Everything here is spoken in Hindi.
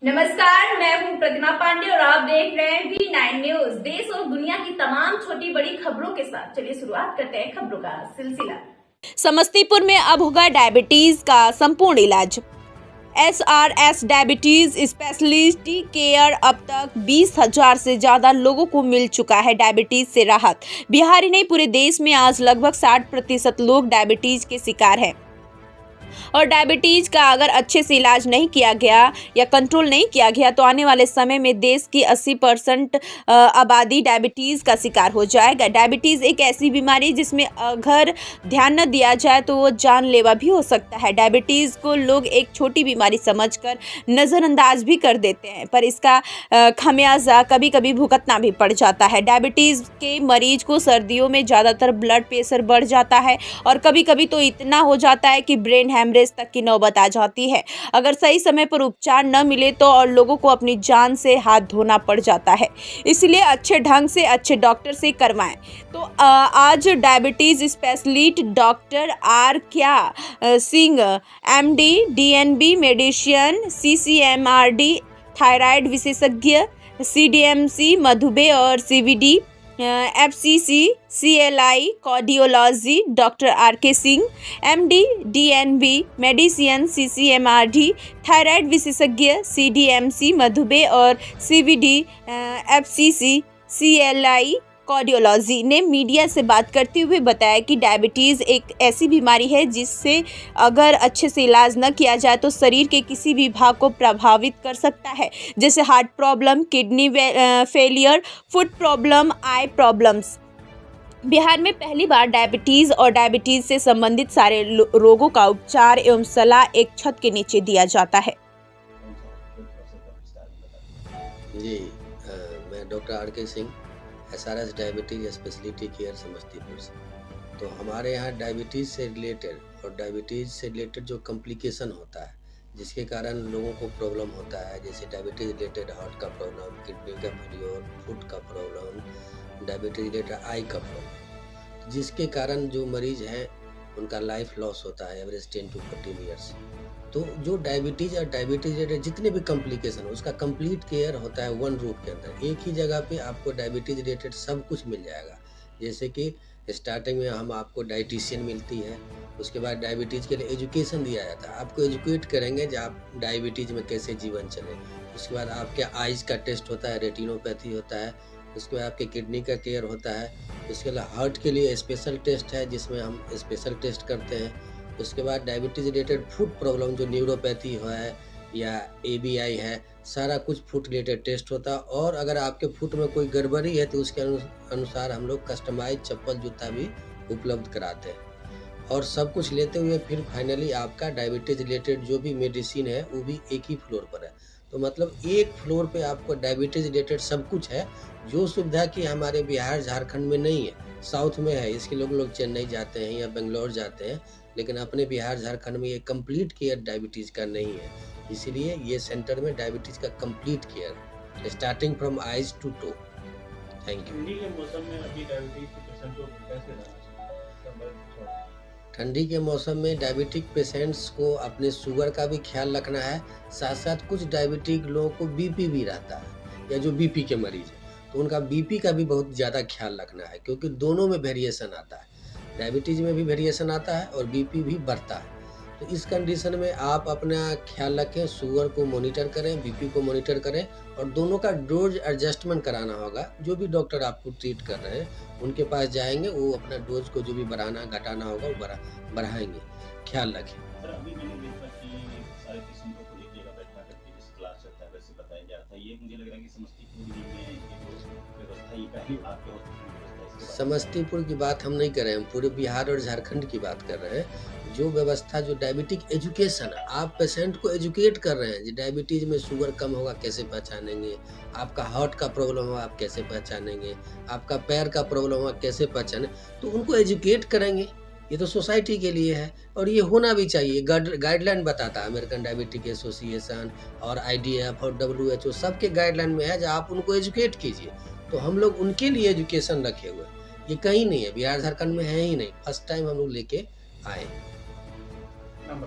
नमस्कार, मैं हूं प्रतिमा पांडे और आप देख रहे हैं V9 न्यूज। देश और दुनिया की तमाम छोटी बड़ी खबरों के साथ चलिए शुरुआत करते हैं खबरों का सिलसिला। समस्तीपुर में अब होगा डायबिटीज का संपूर्ण इलाज। SRS डायबिटीज स्पेशलिटी केयर अब तक 20,000 से ज्यादा लोगों को मिल चुका है डायबिटीज से राहत। बिहार ही नहीं, पूरे देश में आज लगभग 60% लोग डायबिटीज के शिकार हैं और डायबिटीज का अगर अच्छे से इलाज नहीं किया गया या कंट्रोल नहीं किया गया तो आने वाले समय में देश की 80% आबादी डायबिटीज का शिकार हो जाएगा। डायबिटीज एक ऐसी बीमारी जिसमें अगर ध्यान न दिया जाए तो वो जानलेवा भी हो सकता है। डायबिटीज को लोग एक छोटी बीमारी समझकर नज़रअंदाज भी कर देते हैं, पर इसका खमियाजा कभी कभी भुगतना भी पड़ जाता है। डायबिटीज के मरीज को सर्दियों में ज़्यादातर ब्लड प्रेशर बढ़ जाता है और कभी कभी तो इतना हो जाता है कि ब्रेन हेमरेज तक की नौबत आ जाती है। अगर सही समय पर उपचार न मिले तो और लोगों को अपनी जान से हाथ धोना पड़ जाता है। इसलिए अच्छे ढंग से अच्छे डॉक्टर से करवाएं। तो आज डायबिटीज स्पेशलिस्ट डॉक्टर आर क्या Singh MD DNB medicine CCMRD thyroid विशेषज्ञ CDMC मधुमेह और CVD FCC CLI cardiology doctor RK Singh MD DNB medicine CCMRD thyroid विशेषज्ञ CDMC मधुमेह और CVD FCC CLI कार्डियोलॉजी ने मीडिया से बात करते हुए बताया कि डायबिटीज़ एक ऐसी बीमारी है जिससे अगर अच्छे से इलाज न किया जाए तो शरीर के किसी भी भाग को प्रभावित कर सकता है, जैसे heart problem, kidney failure, foot problem, eye problems. Bihar में पहली बार डायबिटीज़ और डायबिटीज़ से संबंधित सारे रोगों का उपचार एवं सलाह एक छत के नीचे दिया जाता है। जी, मैं doctor RK Singh SRS diabetes speciality care Samastipur से। तो हमारे यहाँ डायबिटीज़ से रिलेटेड जो कॉम्प्लिकेशन होता है जिसके कारण लोगों को प्रॉब्लम होता है, जैसे डायबिटीज़ रिलेटेड हार्ट का प्रॉब्लम, किडनी का फेलियर, फुट का प्रॉब्लम, डायबिटीज़ रिलेटेड आई का प्रॉब्लम, जिसके कारण जो मरीज हैं उनका लाइफ लॉस होता है एवरेज 10 to 14 ईयर्स। तो जो डायबिटीज़ और डायबिटीज़ रिलेटेड जितने भी कॉम्प्लिकेशन उसका कंप्लीट केयर होता है वन रूफ के अंदर। एक ही जगह पे आपको डायबिटीज़ रिलेटेड सब कुछ मिल जाएगा। जैसे कि स्टार्टिंग में हम आपको डाइटिशियन मिलती है, उसके बाद डायबिटीज़ के लिए एजुकेशन दिया जाता है, आपको एजुकेट करेंगे जो आप डायबिटीज़ में कैसे जीवन चले। उसके बाद आपके आइज़ का टेस्ट होता है, रेटिनोपैथी होता है, उसके बाद आपके किडनी का केयर होता है, उसके बाद हार्ट के लिए स्पेशल टेस्ट है जिसमें हम स्पेशल टेस्ट करते हैं। उसके बाद डायबिटीज़ रिलेटेड फूड प्रॉब्लम जो न्यूरोपैथी है या ABI है, सारा कुछ फूड रिलेटेड टेस्ट होता है। और अगर आपके फुट में कोई गड़बड़ी है तो उसके अनुसार हम लोग कस्टमाइज चप्पल जूता भी उपलब्ध कराते हैं। और सब कुछ लेते हुए फिर फाइनली आपका डायबिटीज़ रिलेटेड जो भी मेडिसिन है वो भी एक ही फ्लोर पर है। तो मतलब एक फ्लोर पे आपको डायबिटीज़ रिलेटेड सब कुछ है, जो सुविधा कि हमारे बिहार झारखंड में नहीं है, साउथ में है। इसके लोग चेन्नई जाते हैं या बेंगलोर जाते हैं, लेकिन अपने बिहार झारखंड में ये कंप्लीट केयर डायबिटीज़ का नहीं है। इसीलिए ये सेंटर में डायबिटीज़ का complete care starting from eyes to toe. Thank you. ठंडी के मौसम में अभी डायबिटीज के पेशेंट को कैसे रहना चाहिए? ठंडी के मौसम में डायबिटिक पेशेंट्स को अपने शुगर का भी ख्याल रखना है, साथ साथ कुछ डायबिटिक लोगों को BP भी रहता है या जो BP के मरीज हैं तो उनका BP का भी बहुत ज़्यादा ख्याल रखना है, क्योंकि दोनों में वेरिएशन आता है। डायबिटीज़ में भी वेरिएशन आता है और BP भी बढ़ता है। तो इस कंडीशन में आप अपना ख्याल रखें, शुगर को मॉनिटर करें, BP को मॉनिटर करें और दोनों का डोज एडजस्टमेंट कराना होगा। जो भी डॉक्टर आपको ट्रीट कर रहे हैं उनके पास जाएंगे, वो अपना डोज को जो भी बढ़ाना घटाना होगा वो बढ़ाएंगे। ख्याल रखें। सर, अभी मैंने देखा कि सारे पेशेंटों को एक जगह बैठा करके जिस क्लास चलता है वैसे बताया जा रहा था। ये मुझे लग रहा है कि समस्तीपुर में ये व्यवस्था ये पहली आपके हॉस्पिटल में व्यवस्था है। समस्तीपुर की बात हम नहीं कर रहे हैं, हम पूरे बिहार और झारखंड की बात कर रहे हैं। जो व्यवस्था जो डायबिटिक एजुकेशन है, आप पेशेंट को एजुकेट कर रहे हैं। डायबिटीज़ में शुगर कम होगा कैसे पहचानेंगे, आपका हार्ट का प्रॉब्लम होगा आप कैसे पहचानेंगे, आपका पैर का प्रॉब्लम होगा कैसे पहचानें, तो उनको एजुकेट करेंगे। ये तो सोसाइटी के लिए है और ये होना भी चाहिए। गाइडलाइन बताता है अमेरिकन डायबिटिक एसोसिएशन और IDF और WHO, सबके गाइडलाइन में है जो आप उनको एजुकेट कीजिए। तो हम लोग उनके लिए एजुकेशन रखे हुए, ये कहीं नहीं है, बिहार झारखंड में है ही नहीं, फर्स्ट टाइम हम लोग लेके आए। नंबर